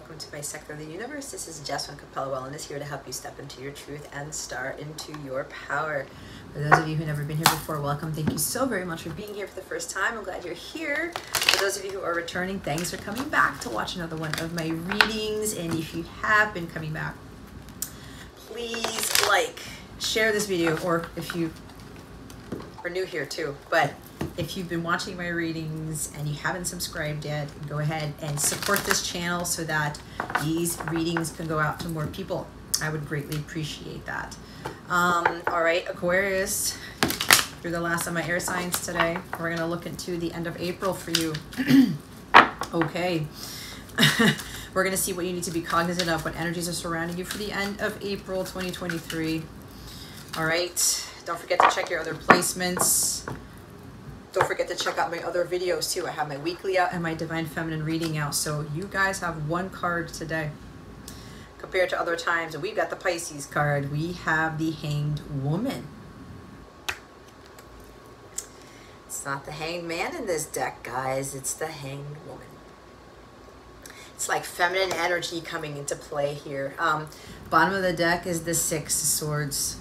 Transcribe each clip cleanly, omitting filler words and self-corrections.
welcome to my sector of the universe. This is Jess from Capella Wellness, here to help you step into your truth and start into your power. For those of you who've never been here before, welcome. Thank you so very much for being here for the first time. I'm glad you're here. For those of you who are returning, thanks for coming back to watch another one of my readings. And if you have been coming back, please share this video, or if you are new here too, but if you've been watching my readings and you haven't subscribed yet, go ahead and support this channel so that these readings can go out to more people. I would greatly appreciate that. All right, Aquarius, you're the last of my air signs today. We're going to look into the end of April for you. Okay. We're going to see what you need to be cognizant of, what energies are surrounding you for the end of April 2023. All right. Don't forget to check your other placements. Don't forget to check out my other videos too. I have my weekly out and my Divine Feminine reading out. So you guys have one card today compared to other times. And we've got the Pisces card. We have the Hanged Woman. It's not the Hanged Man in this deck, guys. It's the Hanged Woman. It's like feminine energy coming into play here. Bottom of the deck is the Six of Swords.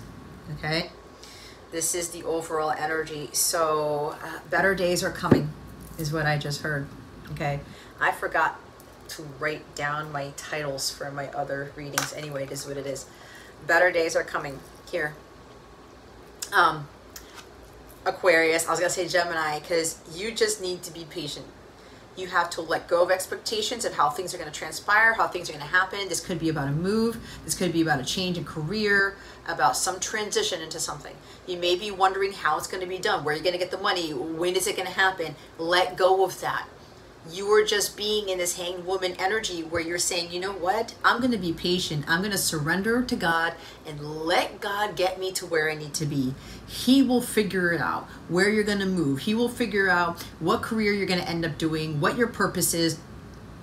Okay. This is the overall energy. So better days are coming is what I just heard. Okay. I forgot to write down my titles for my other readings. Anyway, it is what it is. Better days are coming here. Aquarius, I was going to say Gemini, because you just need to be patient. You have to let go of expectations of how things are going to transpire, how things are going to happen. This could be about a move. This could be about a change in career, about some transition into something. You may be wondering how it's going to be done, where you're going to get the money, when is it going to happen. Let go of that. You are just being in this Hanged Woman energy where you're saying, you know what? I'm going to be patient. I'm going to surrender to God and let God get me to where I need to be. He will figure it out, where you're going to move. He will figure out what career you're going to end up doing, what your purpose is.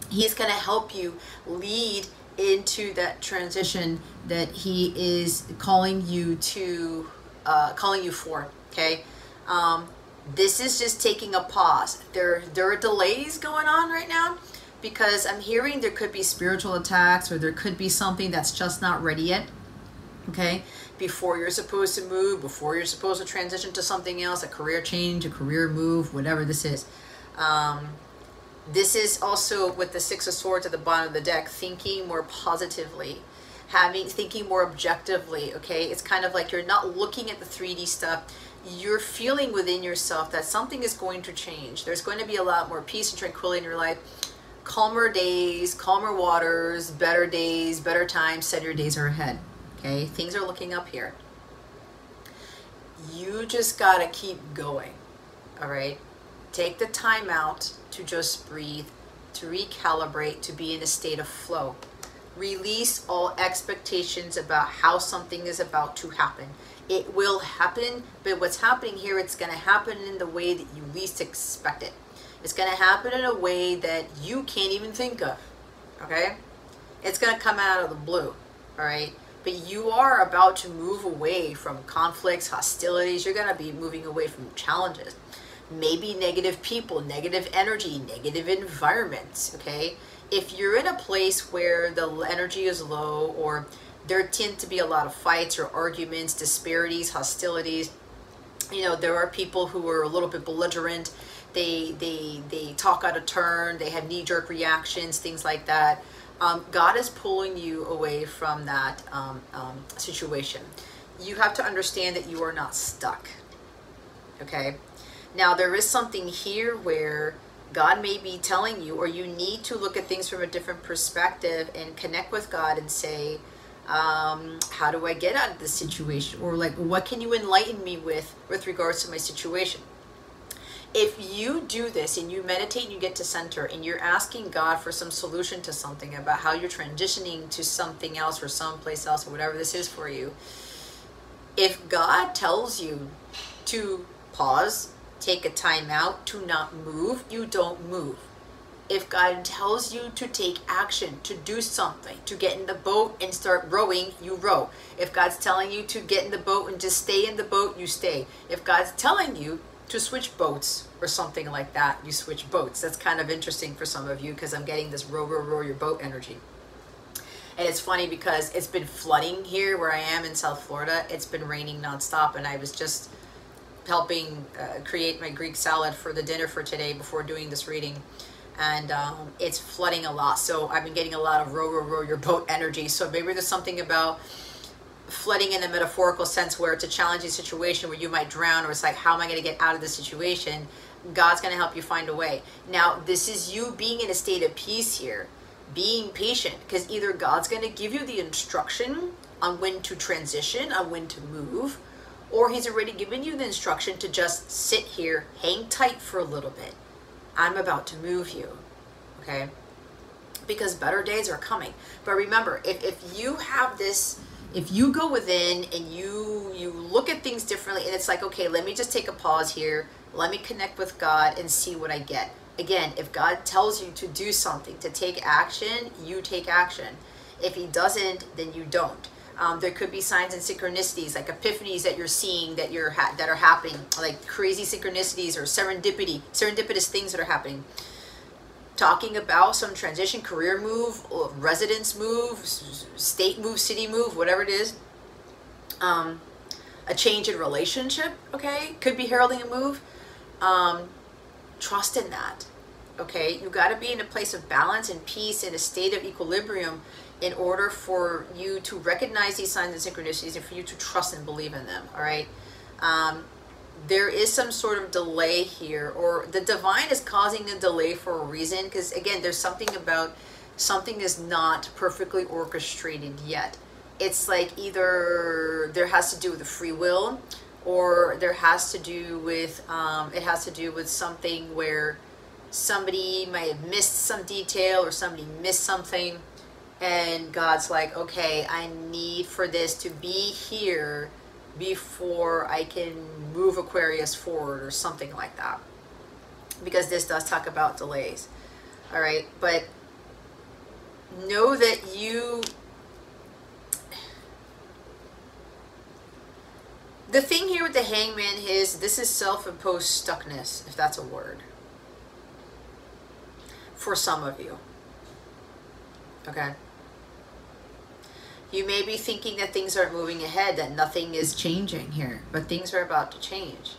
He's going to help you lead into that transition that he is calling you to, calling you for, okay? This is just taking a pause. There are delays going on right now because I'm hearing there could be spiritual attacks, or there could be something that's just not ready yet. Okay, before you're supposed to move, before you're supposed to transition to something else, a career change, a career move, whatever this is. This is also with the Six of Swords at the bottom of the deck, thinking more positively, thinking more objectively. Okay, it's kind of like you're not looking at the 3D stuff. You're feeling within yourself that something is going to change. There's going to be a lot more peace and tranquility in your life. Calmer days, calmer waters, better days, better times, steadier days are ahead. Okay, things are looking up here. You just got to keep going. All right, take the time out to just breathe, to recalibrate, to be in a state of flow. Release all expectations about how something is about to happen. It will happen, but what's happening here, it's going to happen in the way that you least expect it. It's going to happen in a way that you can't even think of, okay? It's going to come out of the blue, all right? But you are about to move away from conflicts, hostilities. You're going to be moving away from challenges. Maybe negative people, negative energy, negative environments, okay? If you're in a place where the energy is low, or there tend to be a lot of fights or arguments, disparities, hostilities. You know, there are people who are a little bit belligerent. They talk out of turn. They have knee-jerk reactions, things like that. God is pulling you away from that situation. You have to understand that you are not stuck. Okay? Now, there is something here where God may be telling you, or you need to look at things from a different perspective and connect with God and say, how do I get out of this situation? Or like, what can you enlighten me with regards to my situation? If you do this and you meditate and you get to center and you're asking God for some solution to something about how you're transitioning to something else or someplace else or whatever this is for you, if God tells you to pause, take a time out, to not move, you don't move. If God tells you to take action, to do something, to get in the boat and start rowing, you row. If God's telling you to get in the boat and just stay in the boat, you stay. If God's telling you to switch boats or something like that. You switch boats. That's kind of interesting for some of you because I'm getting this row, row, row your boat energy. And it's funny because it's been flooding here where I am in South Florida. It's been raining nonstop, and I was just helping create my Greek salad for the dinner for today before doing this reading. And it's flooding a lot. So I've been getting a lot of row, row, row your boat energy. So maybe there's something about flooding in a metaphorical sense where it's a challenging situation where you might drown, or it's like, how am I going to get out of this situation? God's going to help you find a way. Now, this is you being in a state of peace here, being patient, because either God's going to give you the instruction on when to transition, on when to move, or he's already given you the instruction to just sit here, hang tight for a little bit. I'm about to move you, okay? Because better days are coming. But remember, if you have this, if you go within and you look at things differently, and it's like, okay, let me just take a pause here. Let me connect with God and see what I get. Again, if God tells you to do something, to take action, you take action. If he doesn't, then you don't. There could be signs and synchronicities, like epiphanies that you're seeing that that are happening, like crazy synchronicities or serendipitous things that are happening. Talking about some transition, career move, residence move, state move, city move, whatever it is. A change in relationship, okay? Could be heralding a move. Trust in that, okay? You got to be in a place of balance and peace, in a state of equilibrium, in order for you to recognize these signs and synchronicities and for you to trust and believe in them, all right? There is some sort of delay here, or the divine is causing a delay for a reason, because again, there's something about something is not perfectly orchestrated yet. It's like either there has to do with the free will, or there has to do with, it has to do with something where somebody might have missed some detail or somebody missed something. And God's like, okay, I need for this to be here before I can move Aquarius forward or something like that. Because this does talk about delays. All right. But know that the thing here with the Hangman is this is self-imposed stuckness, if that's a word, for some of you. Okay. You may be thinking that things aren't moving ahead, that nothing is changing here, but things are about to change.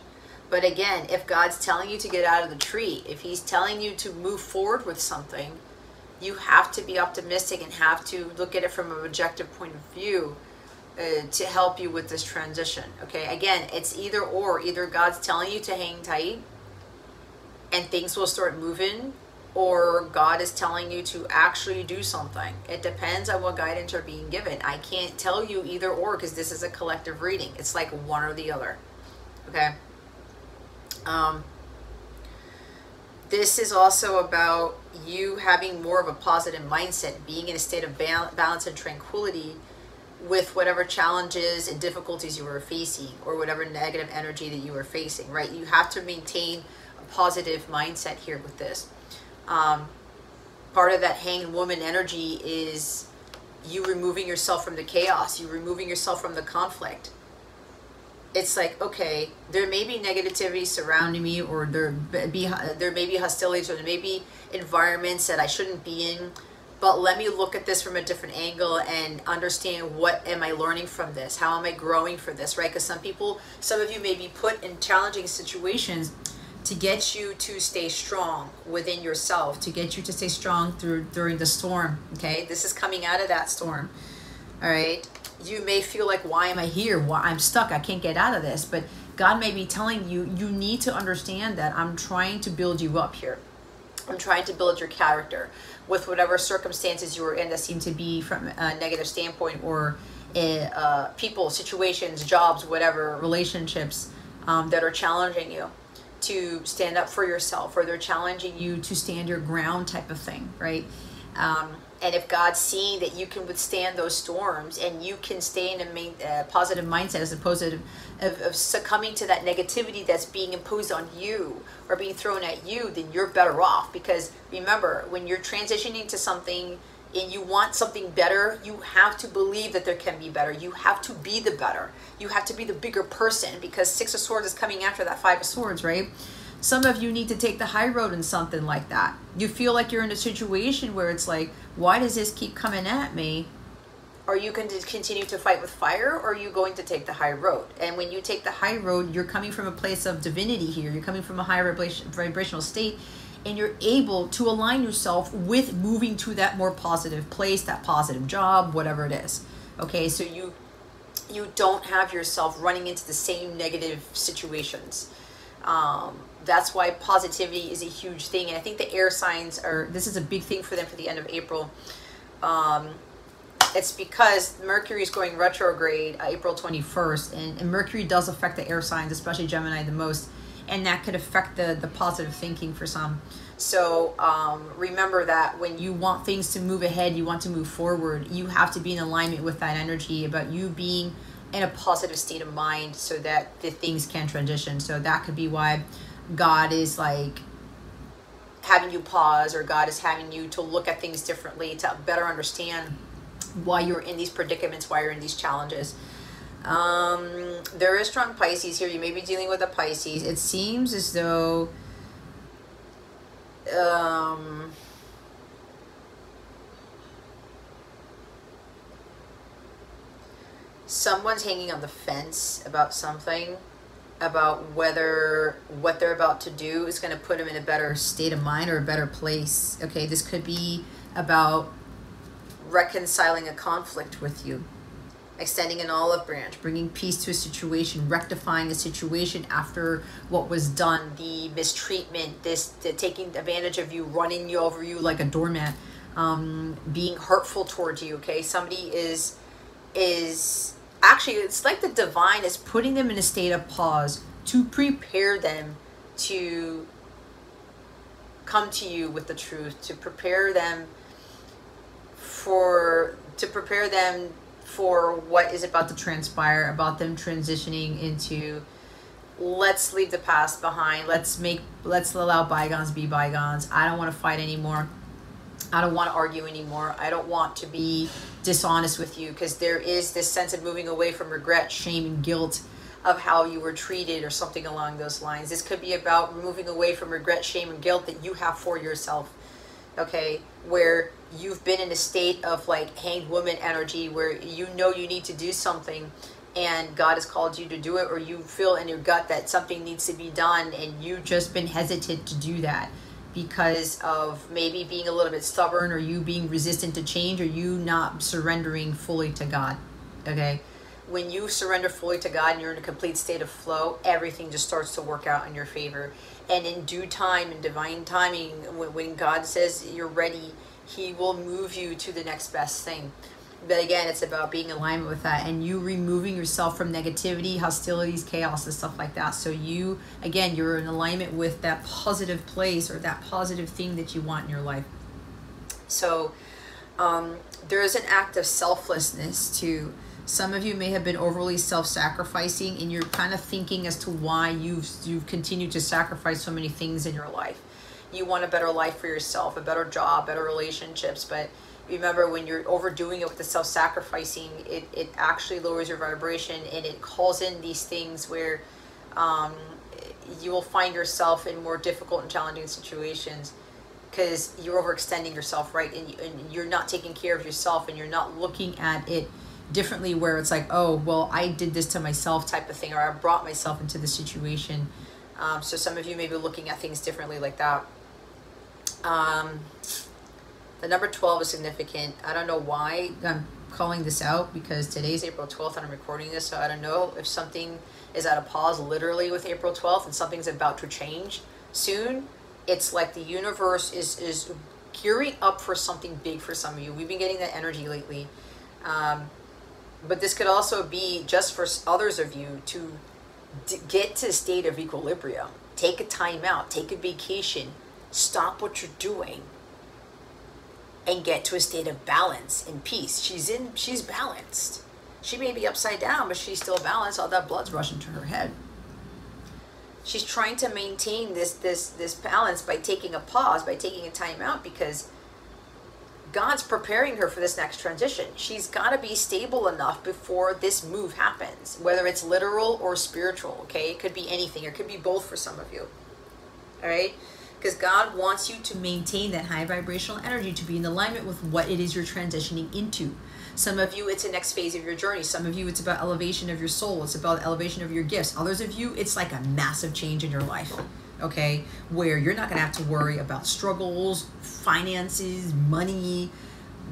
But again, if God's telling you to get out of the tree, if he's telling you to move forward with something, you have to be optimistic and have to look at it from an objective point of view to help you with this transition. Okay, again, it's either or. Either God's telling you to hang tight and things will start moving, or God is telling you to actually do something. It depends on what guidance are being given. I can't tell you either or because this is a collective reading. It's like one or the other. Okay. This is also about you having more of a positive mindset, being in a state of balance and tranquility with whatever challenges and difficulties you are facing, or whatever negative energy that you are facing, right? You have to maintain a positive mindset here with this. Part of that hanged woman energy is you removing yourself from the chaos, you removing yourself from the conflict. It's like, okay, there may be negativity surrounding me, or there may be hostilities, or there may be environments that I shouldn't be in, but let me look at this from a different angle and understand, what am I learning from this? How am I growing for this, right? Because some of you may be put in challenging situations to get you to stay strong within yourself, to get you to stay strong during the storm, okay? This is coming out of that storm, all right? You may feel like, why am I here? Why I'm stuck, I can't get out of this. But God may be telling you, you need to understand that I'm trying to build you up here. I'm trying to build your character with whatever circumstances you are in that seem to be from a negative standpoint, or people, situations, jobs, whatever, relationships that are challenging you to stand up for yourself, or they're challenging you to stand your ground type of thing, right? And if God's seeing that you can withstand those storms and you can stay in a positive mindset, as opposed to of succumbing to that negativity that's being imposed on you or being thrown at you, then you're better off. Because remember, when you're transitioning to something and you want something better, you have to believe that there can be better. You have to be the better. You have to be the bigger person, because Six of Swords is coming after that Five of Swords, right? Some of you need to take the high road in something like that. You feel like you're in a situation where it's like, why does this keep coming at me? Are you going to continue to fight with fire, or are you going to take the high road? And when you take the high road, you're coming from a place of divinity here. You're coming from a higher vibrational state, and you're able to align yourself with moving to that more positive place, that positive job, whatever it is. Okay, so you don't have yourself running into the same negative situations. That's why positivity is a huge thing. And I think the air signs this is a big thing for them for the end of April. It's because Mercury is going retrograde April 21st, and Mercury does affect the air signs, especially Gemini the most, and that could affect the positive thinking for some. So remember that when you want things to move ahead, you want to move forward, you have to be in alignment with that energy about you being in a positive state of mind so that the things can transition. So that could be why God is like having you pause, or God is having you to look at things differently, to better understand why you're in these predicaments, why you're in these challenges. There is strong Pisces here. You may be dealing with a Pisces. It seems as though someone's hanging on the fence about something, about whether what they're about to do is going to put them in a better state of mind or a better place. Okay, this could be about reconciling a conflict with you, extending an olive branch, bringing peace to a situation, rectifying a situation after what was done, the mistreatment, the taking advantage of you, running you over you like a doormat, being hurtful towards you. Okay, somebody is actually, it's like the divine is putting them in a state of pause to prepare them to come to you with the truth, to prepare them for what is about to transpire, about them transitioning into, let's leave the past behind, let's allow bygones be bygones. I don't want to fight anymore. I don't want to argue anymore. I don't want to be dishonest with you, because there is this sense of moving away from regret, shame, and guilt of how you were treated, or something along those lines. This could be about moving away from regret, shame, and guilt that you have for yourself. Okay, where you've been in a state of like hanged woman energy, where you know you need to do something and God has called you to do it, or you feel in your gut that something needs to be done and you've just been hesitant to do that because of maybe being a little bit stubborn, or you being resistant to change, or you not surrendering fully to God. Okay, when you surrender fully to God and you're in a complete state of flow, everything just starts to work out in your favor. And in due time, in divine timing, when God says you're ready, he will move you to the next best thing. But again, it's about being in alignment with that, and you removing yourself from negativity, hostilities, chaos, and stuff like that. So you, again, you're in alignment with that positive place, or that positive thing that you want in your life. So there is an act of selflessness too. Some of you may have been overly self-sacrificing, and you're kind of thinking as to why you've continued to sacrifice so many things in your life. You want a better life for yourself, a better job, better relationships, but remember, when you're overdoing it with the self-sacrificing, it actually lowers your vibration, and it calls in these things where you will find yourself in more difficult and challenging situations, because you're overextending yourself, right? And you're not taking care of yourself, and you're not looking at it differently, where it's like, oh, well, I did this to myself type of thing, or I brought myself into the situation. So some of you may be looking at things differently like that. The number 12 is significant. I don't know why I'm calling this out, because today's April 12th and I'm recording this, so I don't know if something is at a pause literally with April 12th and something's about to change soon. It's like the universe is gearing up for something big for some of you. We've been getting that energy lately. But this could also be just for others of you to get to a state of equilibrium. Take a time out, take a vacation, stop what you're doing, and get to a state of balance and peace. She's balanced. She may be upside down, but she's still balanced. All that blood's rushing to her head. She's trying to maintain this balance by taking a pause, by taking a time out, because God's preparing her for this next transition. She's got to be stable enough before this move happens, whether it's literal or spiritual, okay? It could be anything. It could be both for some of you, all right? Because God wants you to maintain that high vibrational energy, to be in alignment with what it is you're transitioning into. Some of you, it's the next phase of your journey. Some of you, it's about elevation of your soul. It's about elevation of your gifts. Others of you, it's like a massive change in your life, okay? Where you're not going to have to worry about struggles, finances, money,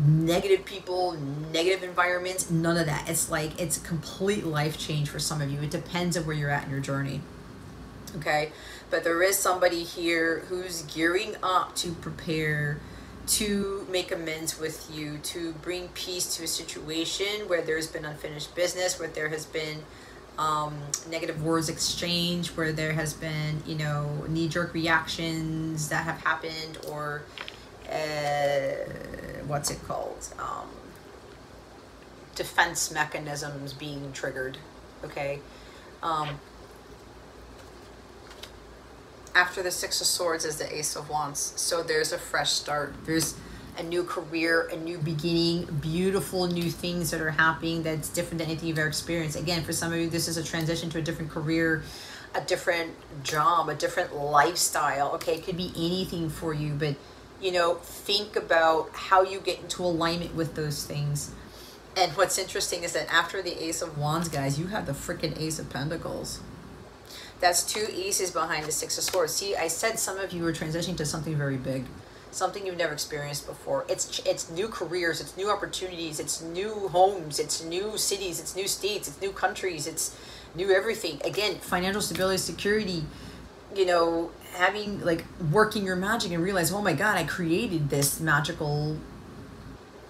negative people, negative environments, none of that. It's like, it's a complete life change for some of you. It depends on where you're at in your journey, okay? But there is somebody here who's gearing up to prepare to make amends with you, to bring peace to a situation where there's been unfinished business, where there has been negative words exchanged, where there has been, you know, knee-jerk reactions that have happened, or what's it called? Defense mechanisms being triggered, okay? After the Six of Swords is the Ace of Wands. So there's a fresh start. There's a new career, a new beginning, beautiful new things that are happening that's different than anything you've ever experienced. Again, for some of you, this is a transition to a different career, a different job, a different lifestyle. Okay, it could be anything for you, but, you know, think about how you get into alignment with those things. And what's interesting is that after the Ace of Wands, guys, you have the freaking Ace of Pentacles. That's two aces behind the Six of Swords. See, I said some of you are transitioning to something very big, something you've never experienced before. It's new careers, it's new opportunities, it's new homes, it's new cities, it's new states, it's new countries, it's new everything. Again, financial stability, security, you know, having, like, working your magic and realize, oh my God, I created this magical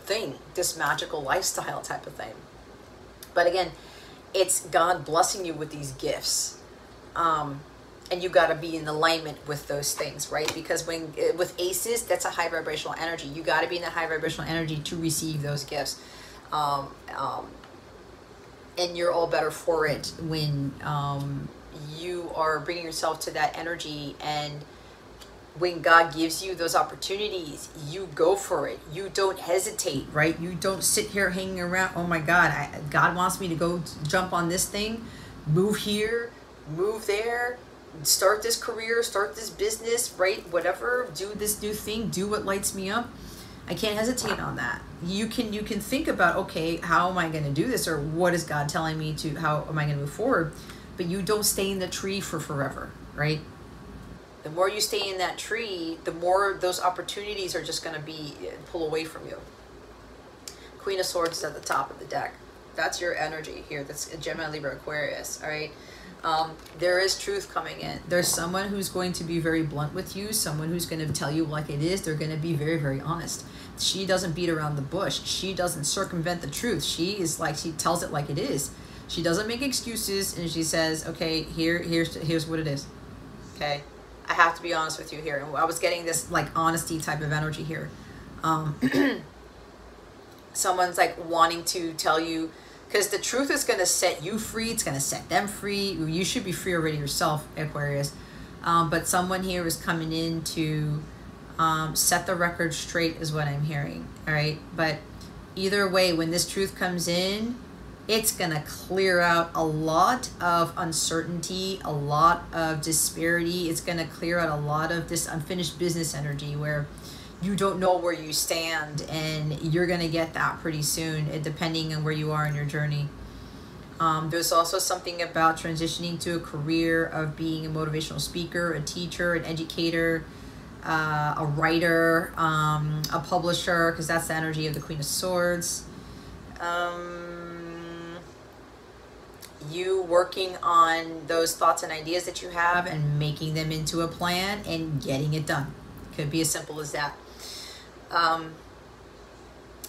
thing, this magical lifestyle type of thing. But again, it's God blessing you with these gifts. And you got to be in alignment with those things, right? Because when with aces, that's a high vibrational energy. You got to be in that high vibrational energy to receive those gifts. And you're all better for it when you are bringing yourself to that energy. And when God gives you those opportunities, you go for it. You don't hesitate, right? You don't sit here hanging around. Oh my God, God wants me to go jump on this thing, move here, move there, start this career, start this business, right? Whatever, do this new thing, do what lights me up. I can't hesitate on that. You can think about, okay, how am I going to do this? Or what is God telling me to, how am I going to move forward? But you don't stay in the tree for forever, right? The more you stay in that tree, the more those opportunities are just going to be pull away from you. Queen of Swords is at the top of the deck. That's your energy here. That's Gemini, Libra, Aquarius, all right? There is truth coming in. There's someone who's going to be very blunt with you, someone who's going to tell you like it is. They're going to be very, very honest. She doesn't beat around the bush. She doesn't circumvent the truth. She is like, she tells it like it is. She doesn't make excuses, and she says, okay, here's what it is. Okay, I have to be honest with you here. And I was getting this like honesty type of energy here. Someone's like wanting to tell you, because the truth is going to set you free. It's going to set them free. You should be free already yourself, Aquarius. But someone here is coming in to set the record straight is what I'm hearing. All right. But either way, when this truth comes in, it's going to clear out a lot of uncertainty, a lot of disparity. It's going to clear out a lot of this unfinished business energy where you don't know where you stand, and you're going to get that pretty soon, depending on where you are in your journey. There's also something about transitioning to a career of being a motivational speaker, a teacher, an educator, a writer, a publisher, because that's the energy of the Queen of Swords. You working on those thoughts and ideas that you have and making them into a plan and getting it done. Could be as simple as that.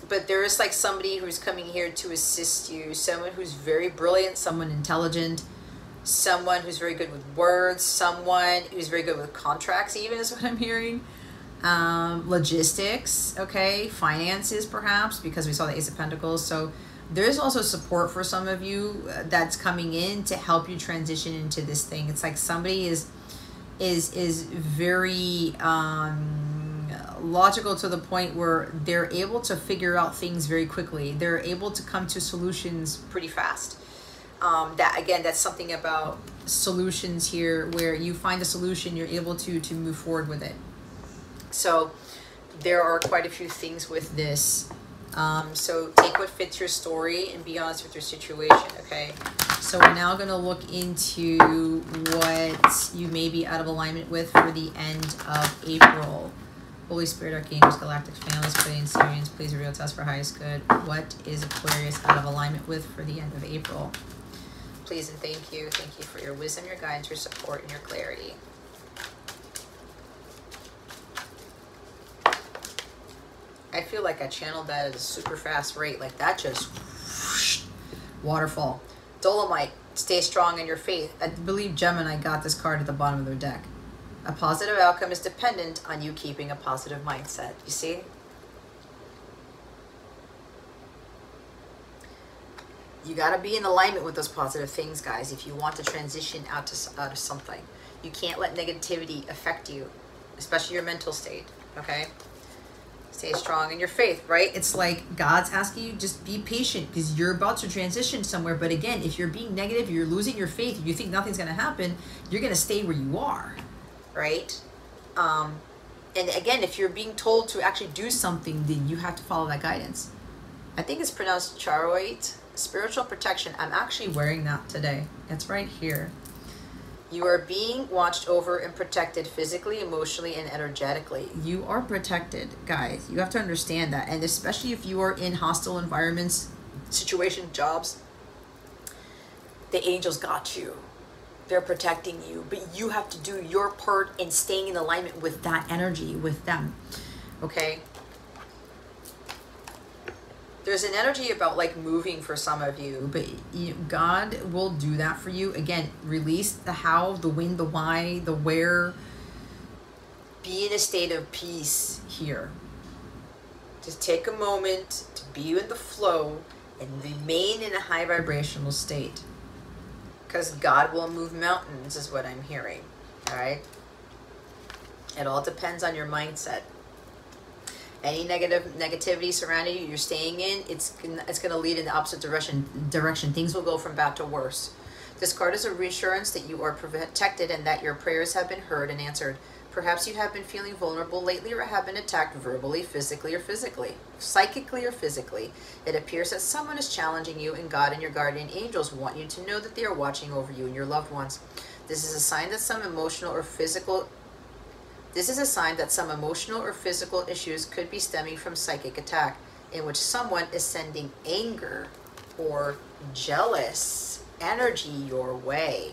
But there is like somebody who's coming here to assist you, someone who's very brilliant, someone intelligent, someone who's very good with words, someone who's very good with contracts even is what I'm hearing. Logistics, okay, finances perhaps, because we saw the Ace of Pentacles. So there's also support for some of you that's coming in to help you transition into this thing. It's like somebody is very logical to the point where they're able to figure out things very quickly. They're able to come to solutions pretty fast. That again, that's something about solutions here, where you find a solution, you're able to move forward with it. So there are quite a few things with this. So take what fits your story and be honest with your situation, okay? So we're now going to look into what you may be out of alignment with for the end of April. Holy Spirit, Archangels, Galactic Families, Pleiadians, Sirians, please reveal to us for highest good. What is Aquarius out of alignment with for the end of April? Please and thank you. Thank you for your wisdom, your guidance, your support, and your clarity. I feel like I channeled that at a super fast rate. Like that just whoosh, waterfall. Dolomite, stay strong in your faith. I believe Gemini got this card at the bottom of their deck. A positive outcome is dependent on you keeping a positive mindset. You see? You got to be in alignment with those positive things, guys, if you want to transition out of something. You can't let negativity affect you, especially your mental state, okay? Stay strong in your faith, right? It's like God's asking you, just be patient because you're about to transition somewhere. But again, if you're being negative, you're losing your faith, you think nothing's going to happen, you're going to stay where you are, right? And again, if you're being told to actually do something, then you have to follow that guidance. I think it's pronounced charoite. Spiritual protection. I'm actually wearing that today. It's right here. You are being watched over and protected physically, emotionally, and energetically. You are protected, guys. You have to understand that. And especially if you are in hostile environments, situations, jobs, the angels got you. They're protecting you. But you have to do your part in staying in alignment with that energy, with them. Okay? There's an energy about like moving for some of you, but God will do that for you. Again, release the how, the when, the why, the where. Be in a state of peace here. Just take a moment to be in the flow and remain in a high vibrational state. Because God will move mountains is what I'm hearing. All right? It all depends on your mindset. Any negativity surrounding you, you're staying in, it's going to lead in the opposite direction. Things will go from bad to worse. This card is a reassurance that you are protected and that your prayers have been heard and answered. Perhaps you have been feeling vulnerable lately or have been attacked verbally, physically, psychically or physically. It appears that someone is challenging you, and God and your guardian angels want you to know that they are watching over you and your loved ones. This is a sign that some emotional or physical issues could be stemming from psychic attack, in which someone is sending anger or jealous energy your way.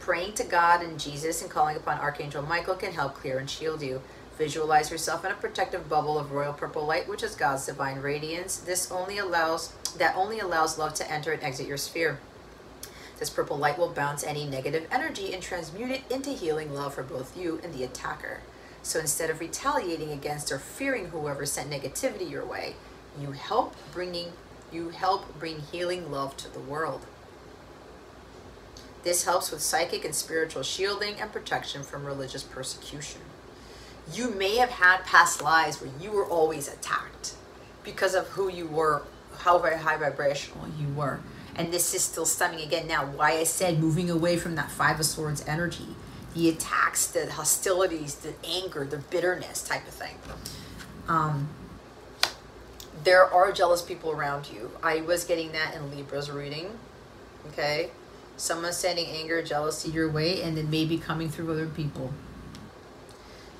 Praying to God and Jesus and calling upon Archangel Michael can help clear and shield you. Visualize yourself in a protective bubble of royal purple light, which is God's divine radiance. That only allows love to enter and exit your sphere. This purple light will bounce any negative energy and transmute it into healing love for both you and the attacker. So instead of retaliating against or fearing whoever sent negativity your way, you help bring healing love to the world. This helps with psychic and spiritual shielding and protection from religious persecution. You may have had past lives where you were always attacked because of who you were, how very high vibrational you were. And this is still stemming again now. Why I said moving away from that Five of Swords energy. The attacks, the hostilities, the anger, the bitterness type of thing. There are jealous people around you. I was getting that in Libra's reading. Okay? Someone's sending anger, jealousy your way, and then maybe coming through other people.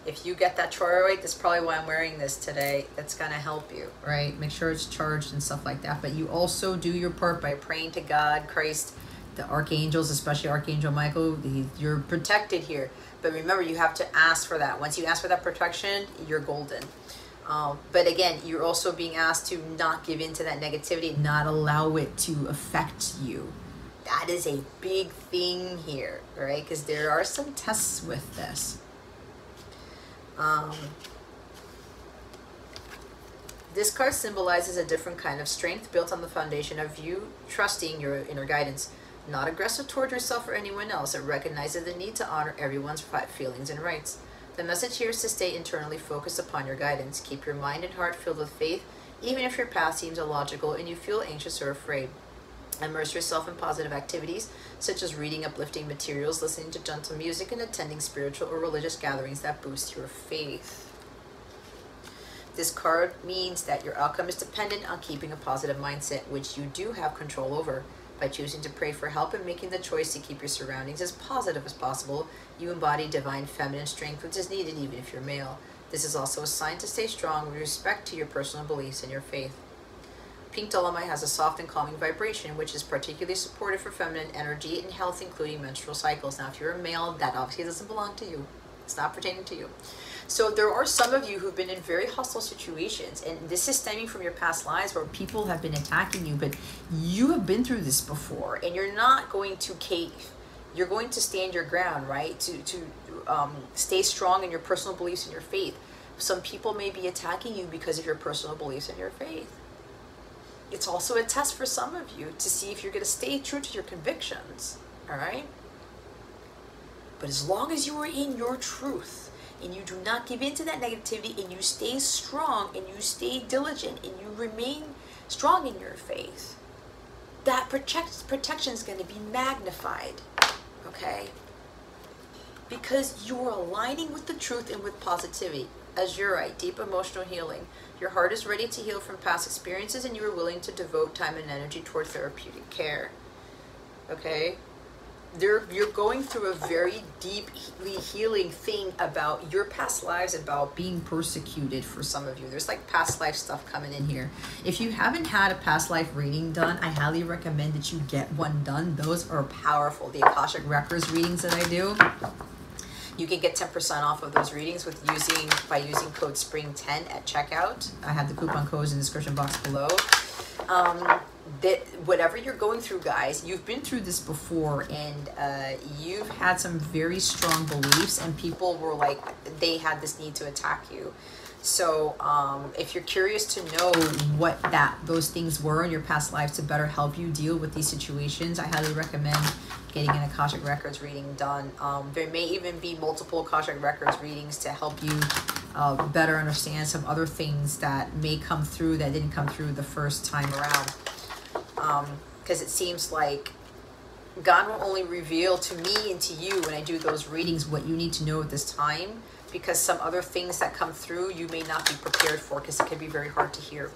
If you get that choroid, that's probably why I'm wearing this today. That's going to help you, right? Make sure it's charged and stuff like that. But you also do your part by praying to God, Christ, the archangels, especially Archangel Michael. You're protected here. But remember, you have to ask for that. Once you ask for that protection, you're golden. But again, you're also being asked to not give in to that negativity, not allow it to affect you. That is a big thing here, right? Because there are some tests with this. This card symbolizes a different kind of strength built on the foundation of you trusting your inner guidance. Not aggressive toward yourself or anyone else. It recognizes the need to honor everyone's feelings and rights. The message here is to stay internally focused upon your guidance. Keep your mind and heart filled with faith, even if your path seems illogical and you feel anxious or afraid. Immerse yourself in positive activities, such as reading uplifting materials, listening to gentle music, and attending spiritual or religious gatherings that boost your faith. This card means that your outcome is dependent on keeping a positive mindset, which you do have control over. By choosing to pray for help and making the choice to keep your surroundings as positive as possible, you embody divine feminine strength, which is needed even if you're male. This is also a sign to stay strong with respect to your personal beliefs and your faith. Pink dolomite has a soft and calming vibration, which is particularly supportive for feminine energy and health, including menstrual cycles. Now, if you're a male, that obviously doesn't belong to you. It's not pertaining to you. So there are some of you who've been in very hostile situations, and this is stemming from your past lives where people have been attacking you, but you have been through this before, and you're not going to cave. You're going to stand your ground, right? To stay strong in your personal beliefs and your faith. Some people may be attacking you because of your personal beliefs and your faith. It's also a test for some of you to see if you're going to stay true to your convictions, all right? But as long as you are in your truth and you do not give in to that negativity and you stay strong and you stay diligent and you remain strong in your faith, that protection is going to be magnified, okay? Because you are aligning with the truth and with positivity. Azurite, deep emotional healing. Your heart is ready to heal from past experiences and you are willing to devote time and energy toward therapeutic care, okay? You're going through a very deeply healing thing about your past lives, about being persecuted for some of you. There's like past life stuff coming in here. If you haven't had a past life reading done, I highly recommend that you get one done. Those are powerful. The Akashic Records readings that I do, you can get 10% off of those readings by using code SPRING10 at checkout. I have the coupon codes in the description box below. That whatever you're going through, guys, you've been through this before, and you've had some very strong beliefs, and people were like, they had this need to attack you. So if you're curious to know what those things were in your past lives to better help you deal with these situations, I highly recommend getting an Akashic Records reading done. There may even be multiple Akashic Records readings to help you better understand some other things that may come through that didn't come through the first time around. Because it seems like God will only reveal to me and to you when I do those readings what you need to know at this time, because some other things that come through you may not be prepared for, because it can be very hard to hear.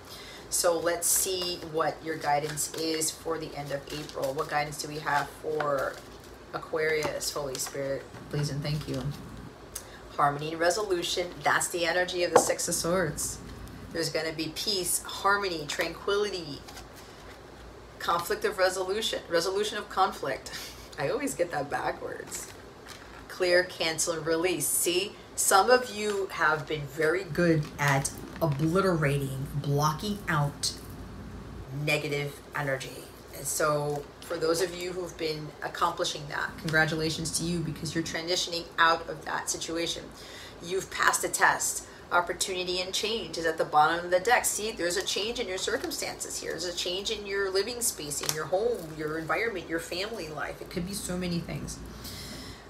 So let's see what your guidance is for the end of April. What guidance do we have for Aquarius? Holy Spirit, please and thank you. Harmony and resolution. That's the energy of the Six of Swords. There's going to be peace, harmony, tranquility, conflict of resolution, resolution of conflict. I always get that backwards. Clear, cancel, and release. See, some of you have been very good at obliterating, blocking out negative energy. And so for those of you who've been accomplishing that, congratulations to you, because you're transitioning out of that situation. You've passed a test. Opportunity and change is at the bottom of the deck. See, there's a change in your circumstances here. There's a change in your living space, in your home, your environment, your family life. It could be so many things.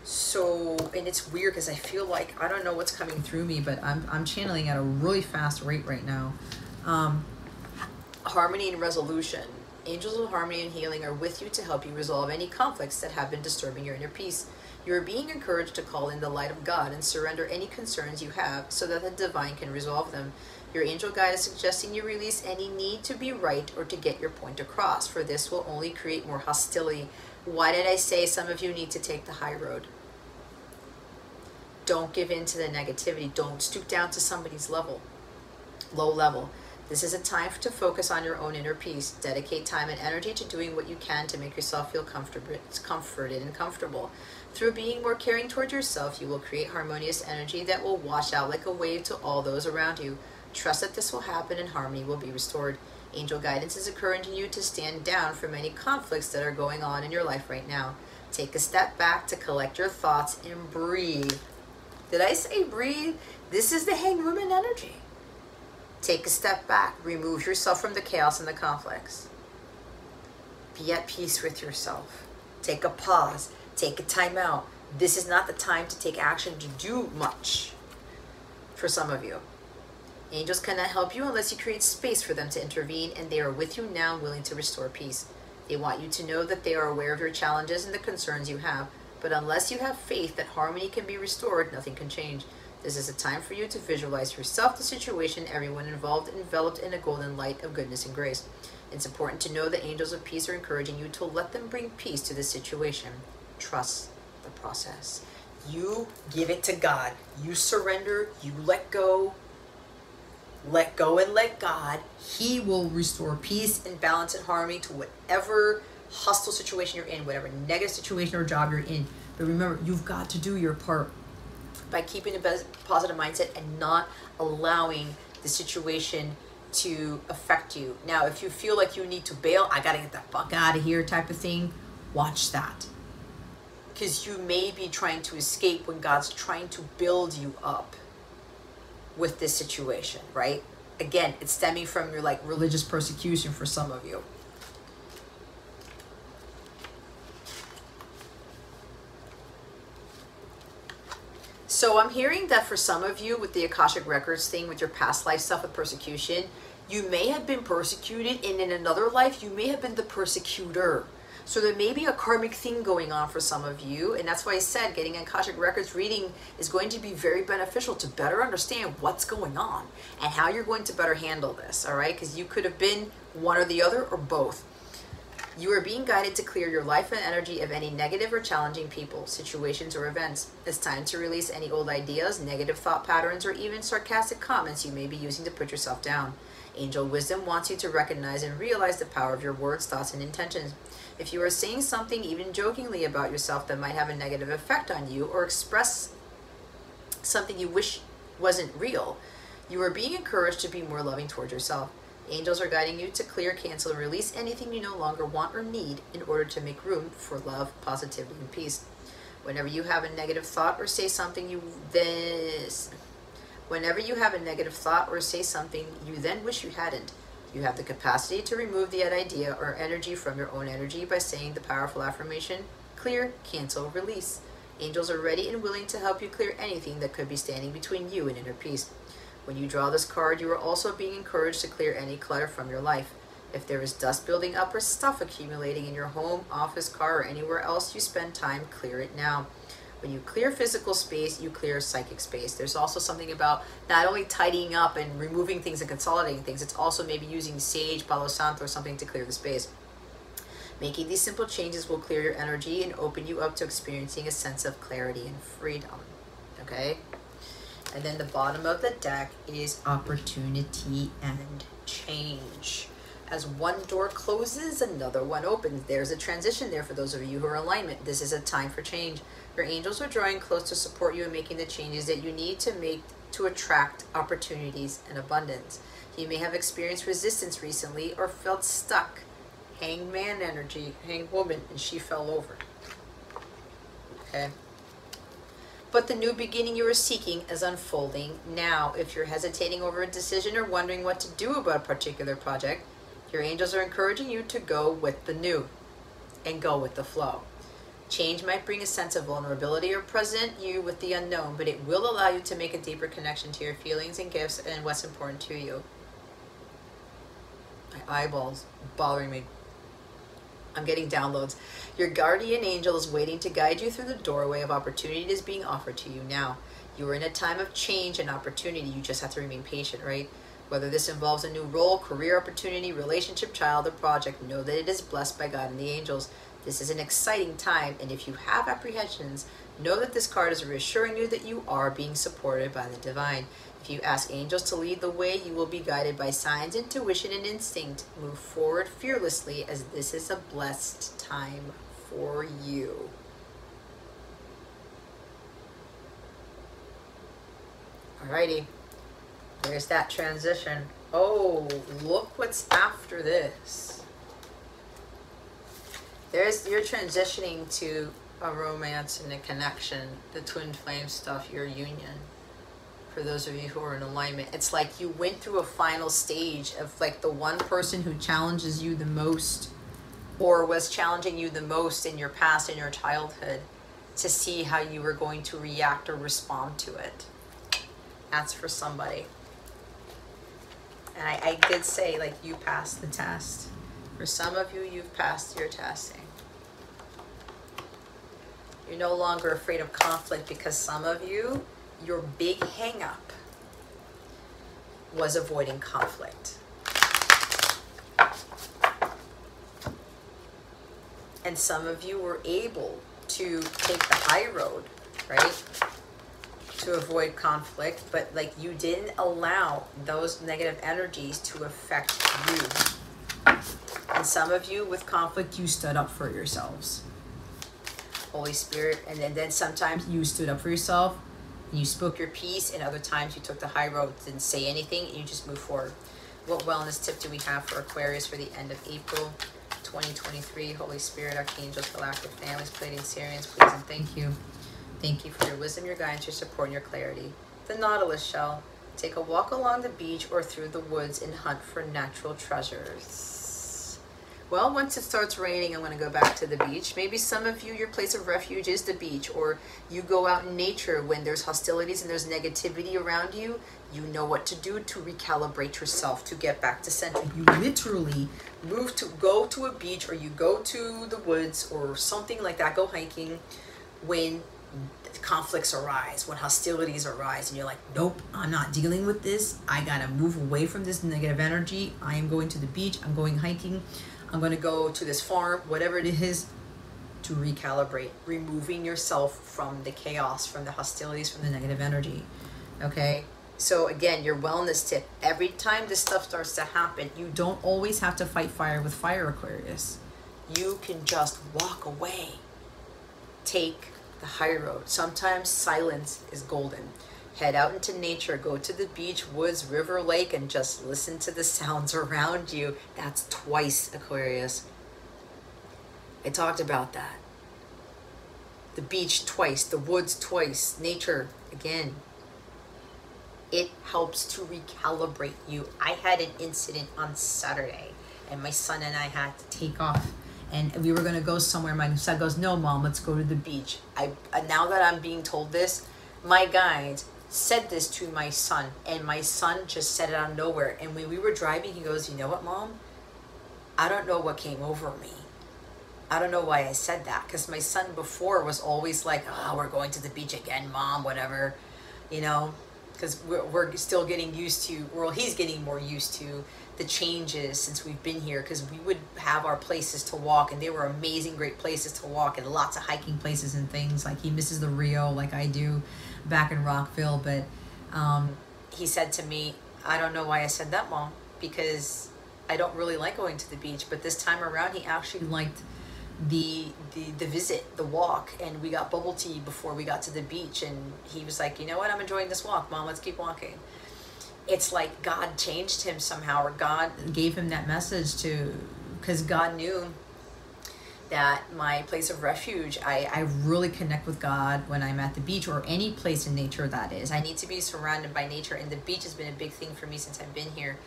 So, and it's weird because I feel like, I don't know what's coming through me, but I'm channeling at a really fast rate right now. Harmony and resolution. Angels of harmony and healing are with you to help you resolve any conflicts that have been disturbing your inner peace. You are being encouraged to call in the light of God and surrender any concerns you have so that the divine can resolve them. Your angel guide is suggesting you release any need to be right or to get your point across, for this will only create more hostility. Why did I say some of you need to take the high road? Don't give in to the negativity. Don't stoop down to somebody's level, low level. This is a time to focus on your own inner peace. Dedicate time and energy to doing what you can to make yourself feel comforted and comfortable. Through being more caring toward yourself, you will create harmonious energy that will wash out like a wave to all those around you. Trust that this will happen and harmony will be restored. Angel guidance is encouraging you to stand down from any conflicts that are going on in your life right now. Take a step back to collect your thoughts and breathe. Did I say breathe? This is the Hanged Woman energy. Take a step back. Remove yourself from the chaos and the conflicts. Be at peace with yourself. Take a pause. Take a time out. This is not the time to take action to do much. for some of you. Angels cannot help you unless you create space for them to intervene, and they are with you now, willing to restore peace. They want you to know that they are aware of your challenges and the concerns you have, but unless you have faith that harmony can be restored, nothing can change. This is a time for you to visualize yourself, the situation, everyone involved, enveloped in a golden light of goodness and grace. It's important to know that angels of peace are encouraging you to let them bring peace to this situation. Trust the process. You give it to God. You surrender. You let go. Let go and let God. He will restore peace and balance and harmony to whatever hostile situation you're in, whatever negative situation or job you're in. But remember, you've got to do your part by keeping a positive mindset and not allowing the situation to affect you. Now, if you feel like you need to bail, I gotta get the fuck out of here type of thing, watch that. Because you may be trying to escape when God's trying to build you up with this situation, right? Again, it's stemming from your like religious persecution for some of you. So I'm hearing that for some of you with the Akashic Records thing, with your past life stuff with persecution, you may have been persecuted, and in another life, you may have been the persecutor. So there may be a karmic thing going on for some of you, and that's why I said getting an Akashic Records reading is going to be very beneficial to better understand what's going on and how you're going to better handle this, all right? Because you could have been one or the other or both. You are being guided to clear your life and energy of any negative or challenging people, situations, or events. It's time to release any old ideas, negative thought patterns, or even sarcastic comments you may be using to put yourself down. Angel wisdom wants you to recognize and realize the power of your words, thoughts, and intentions. If you are saying something, even jokingly, about yourself that might have a negative effect on you, or express something you wish wasn't real, you are being encouraged to be more loving towards yourself. Angels are guiding you to clear, cancel, and release anything you no longer want or need in order to make room for love, positivity, and peace. Whenever you have a negative thought or say something Whenever you have a negative thought or say something you then wish you hadn't, you have the capacity to remove the idea or energy from your own energy by saying the powerful affirmation, clear, cancel, release. Angels are ready and willing to help you clear anything that could be standing between you and inner peace. When you draw this card, you are also being encouraged to clear any clutter from your life. If there is dust building up or stuff accumulating in your home, office, car, or anywhere else you spend time, clear it now. When you clear physical space, you clear psychic space. There's also something about not only tidying up and removing things and consolidating things, it's also maybe using sage, palo santo, or something to clear the space. Making these simple changes will clear your energy and open you up to experiencing a sense of clarity and freedom. Okay? And then the bottom of the deck is opportunity and change. As one door closes, another one opens. There's a transition there for those of you who are in alignment. This is a time for change. Your angels are drawing close to support you in making the changes that you need to make to attract opportunities and abundance. You may have experienced resistance recently or felt stuck. Hanged man energy, hanged woman, and she fell over. Okay. But the new beginning you are seeking is unfolding now. If you're hesitating over a decision or wondering what to do about a particular project, your angels are encouraging you to go with the new and go with the flow. Change might bring a sense of vulnerability or present you with the unknown, but it will allow you to make a deeper connection to your feelings and gifts and what's important to you. My eyeballs bothering me. I'm getting downloads. Your guardian angel is waiting to guide you through the doorway of opportunity that is being offered to you now. You are in a time of change and opportunity. You just have to remain patient, right? Whether this involves a new role, career opportunity, relationship, child, or project, know that it is blessed by God and the angels. This is an exciting time, and if you have apprehensions, know that this card is reassuring you that you are being supported by the divine. If you ask angels to lead the way, you will be guided by signs, intuition, and instinct. Move forward fearlessly, as this is a blessed time for you. Alrighty. There's that transition. Oh, look what's after this. You're transitioning to a romance and a connection, the twin flame stuff, your union. For those of you who are in alignment, it's like you went through a final stage of like the one person who challenges you the most or was challenging you the most in your past, in your childhood, to see how you were going to react or respond to it. That's for somebody. And I did say, like, you passed the test. For some of you, you've passed your testing. You're no longer afraid of conflict because some of you, your big hang-up was avoiding conflict. And some of you were able to take the high road, right? To avoid conflict, but like you didn't allow those negative energies to affect you. And some of you with conflict, you stood up for yourselves. Holy Spirit, and then sometimes you stood up for yourself and you spoke your piece, and other times you took the high road, didn't say anything, and you just moved forward. What wellness tip do we have for Aquarius for the end of April 2023? Holy Spirit, Archangels, Galactic Families, Pleiadian, Sirians, please and thank you. Thank you for your wisdom, your guidance, your support, and your clarity. The Nautilus shell. Take a walk along the beach or through the woods and hunt for natural treasures. Well, once it starts raining, I'm going to go back to the beach. Maybe some of you, your place of refuge is the beach, or you go out in nature when there's hostilities and there's negativity around you. You know what to do to recalibrate yourself, to get back to center. You literally go to a beach, or you go to the woods or something like that, go hiking when conflicts arise, when hostilities arise, and you're like, nope, I'm not dealing with this. I gotta move away from this negative energy. I am going to the beach. I'm going hiking. I'm going to go to this farm, whatever it is, to recalibrate, removing yourself from the chaos, from the hostilities, from the negative energy. Okay? So again, your wellness tip, every time this stuff starts to happen, you don't always have to fight fire with fire, Aquarius. You can just walk away. Take the high road. Sometimes silence is golden. Head out into nature, go to the beach, woods, river, lake, and just listen to the sounds around you. That's twice, Aquarius. I talked about that. The beach twice, the woods twice, nature again. It helps to recalibrate you. I had an incident on Saturday, and my son and I had to take off. And we were going to go somewhere. My son goes, no, Mom, let's go to the beach. Now that I'm being told this, my guide said this to my son, and my son just said it out of nowhere. And when we were driving, he goes, you know what, Mom? I don't know what came over me. I don't know why I said that, because my son before was always like, oh, we're going to the beach again, Mom, whatever, you know, because we're still getting used to, well, he's getting more used to the changes since we've been here, because we would have our places to walk, and they were amazing, great places to walk, and lots of hiking places and things. Like, he misses the Rio like I do back in Rockville, but he said to me, I don't know why I said that, Mom, because I don't really like going to the beach. But this time around, he actually liked the visit, the walk, and we got bubble tea before we got to the beach, and he was like, you know what, I'm enjoying this walk, Mom, let's keep walking. It's like God changed him somehow, or God gave him that message because God knew that my place of refuge, I really connect with God when I'm at the beach, or any place in nature that is. I need to be surrounded by nature, and the beach has been a big thing for me since I've been here.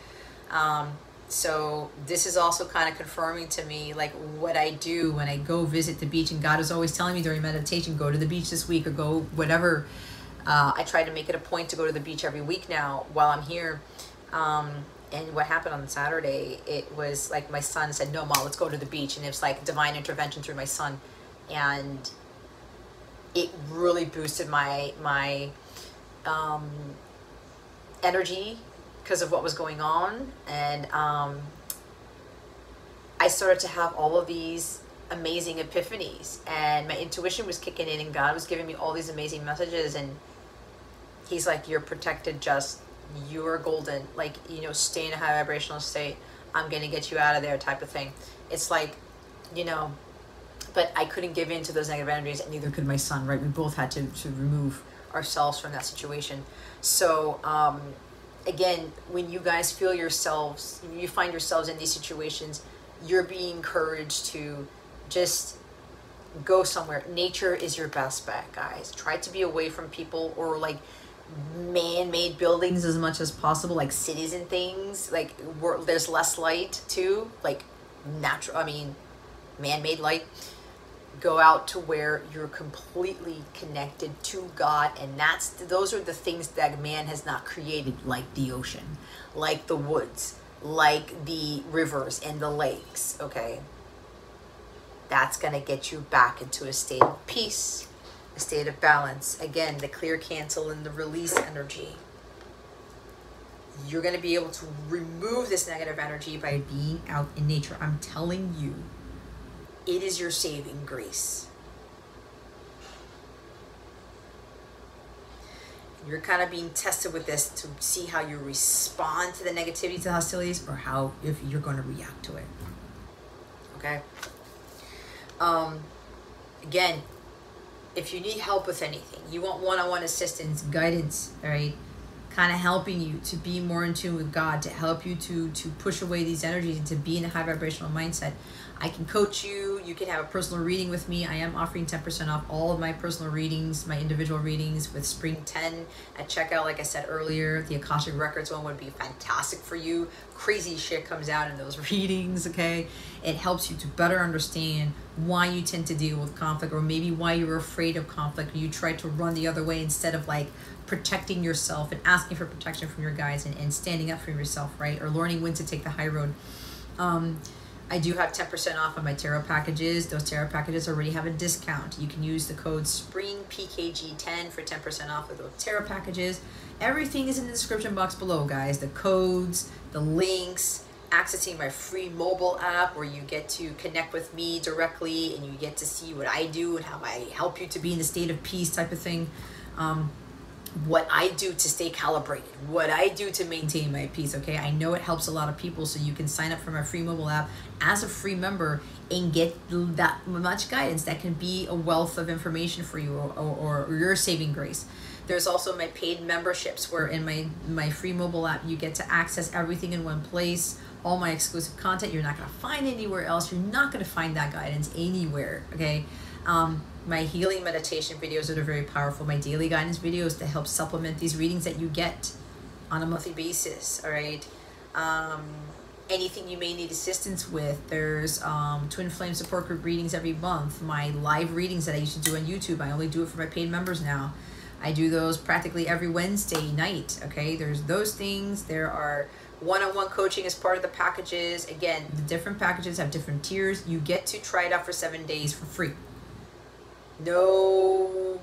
So this is also kind of confirming to me, like, what I do when I go visit the beach. And God is always telling me during meditation, go to the beach this week, or go whatever. I try to make it a point to go to the beach every week now while I'm here. And what happened on Saturday, it was like my son said, no, Mom, let's go to the beach. And it was like divine intervention through my son. And it really boosted my energy because of what was going on. And I started to have all of these amazing epiphanies, and my intuition was kicking in, and God was giving me all these amazing messages. And he's like, you're protected, you're golden, like, you know, stay in a high vibrational state. I'm going to get you out of there, type of thing. It's like, you know, but I couldn't give in to those negative energies, and neither could my son, right? We both had to remove ourselves from that situation. So, again, when you guys feel yourselves, you find yourselves in these situations, you're being encouraged to just go somewhere. Nature is your best bet, guys. Try to be away from people, or like man-made buildings as much as possible, like cities and things. Like, there's less light too, like natural, I mean, man-made light. go out to where you're completely connected to God, and those are the things that man has not created, like the ocean, like the woods, like the rivers and the lakes. Okay, that's going to get you back into a state of peace, a state of balance. Again, the clear, cancel, and the release energy. You're going to be able to remove this negative energy by being out in nature. I'm telling you, it is your saving grace. You're kind of being tested with this to see how you respond to the negativity, to the hostilities, or how, if you're going to react to it. Okay? Again, if you need help with anything, you want one-on-one assistance, guidance, all right? Kind of helping you to be more in tune with God, to help you to push away these energies and to be in a high vibrational mindset. I can coach you. You can have a personal reading with me. I am offering 10% off all of my personal readings, my individual readings with Spring 10 at checkout. Like I said earlier, the Akashic Records one would be fantastic for you. Crazy shit comes out in those readings, okay? It helps you to better understand why you tend to deal with conflict, or maybe why you're afraid of conflict, or you try to run the other way instead of like protecting yourself and asking for protection from your guides and standing up for yourself, right? Or learning when to take the high road. I do have 10% off on my tarot packages. Those tarot packages already have a discount. You can use the code SPRINGPKG10 for 10% off of those tarot packages. Everything is in the description box below, guys. The codes, the links, accessing my free mobile app where you get to connect with me directly and you get to see what I do and how I help you to be in a state of peace type of thing. What I do to stay calibrated, what I do to maintain my peace, okay? I know it helps a lot of people, so you can sign up for my free mobile app as a free member and get that much guidance that can be a wealth of information for you, or your saving grace. There's also my paid memberships, where in my free mobile app, you get to access everything in one place, all my exclusive content you're not going to find anywhere else. You're not going to find that guidance anywhere, okay? My healing meditation videos that are very powerful, my daily guidance videos to help supplement these readings that you get on a monthly basis, all right? Anything you may need assistance with. There's Twin Flame support group readings every month. My live readings that I used to do on YouTube, I only do it for my paid members now. I do those practically every Wednesday night, okay? There's those things. There are one-on-one coaching as part of the packages. Again, the different packages have different tiers. You get to try it out for 7 days for free. No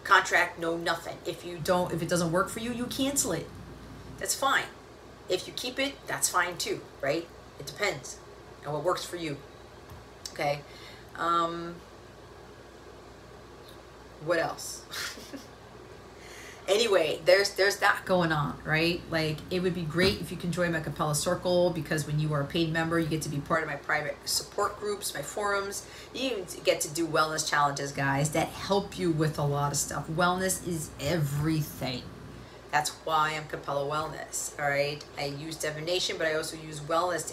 contract, no nothing. If it doesn't work for you, you cancel it. That's fine. If you keep it, that's fine too, right? It depends on what works for you. Okay. What else? Anyway, there's that going on, right? Like, it would be great if you can join my Capella circle, because when you are a paid member, you get to be part of my private support groups, my forums. You even get to do wellness challenges, guys, that help you with a lot of stuff. Wellness is everything. That's why I'm Capella Wellness, all right? I use divination, but I also use wellness.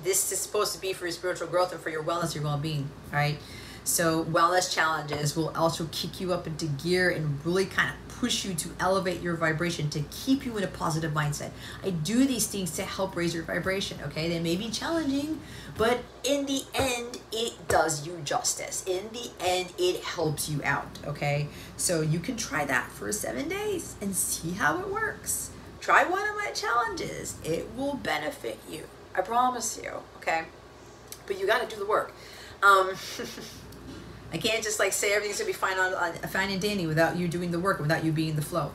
This is supposed to be for your spiritual growth and for your wellness, your well-being, all right? So wellness challenges will also kick you up into gear and really kind of push you to elevate your vibration, to keep you in a positive mindset. I do these things to help raise your vibration, okay? They may be challenging, but in the end, it does you justice. In the end, it helps you out, okay? So you can try that for 7 days and see how it works. Try one of my challenges. It will benefit you. I promise you, okay? But you got to do the work. I can't just like say everything's gonna be fine and dandy without you doing the work, without you being in the flow.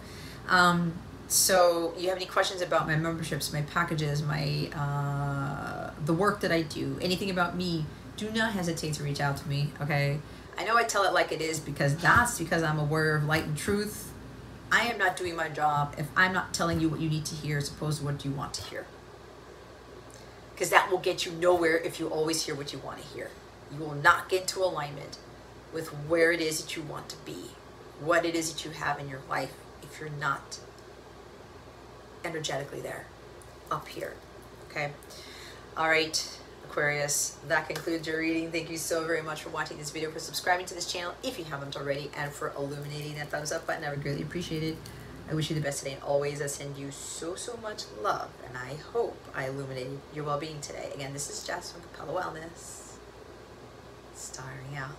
So you have any questions about my memberships, my packages, my the work that I do, anything about me, do not hesitate to reach out to me, okay? I know I tell it like it is because I'm aware of light and truth. I am not doing my job if I'm not telling you what you need to hear as opposed to what you want to hear. Because that will get you nowhere if you always hear what you want to hear. You will not get into alignment with where it is that you want to be, what it is that you have in your life, if you're not energetically there, up here, okay? All right, Aquarius, that concludes your reading. Thank you so very much for watching this video, for subscribing to this channel if you haven't already, and for illuminating that thumbs up button. I would greatly appreciate it. I wish you the best today, and always I send you so much love, and I hope I illuminated your well-being today. Again, this is Jess from Capella Wellness, starring out.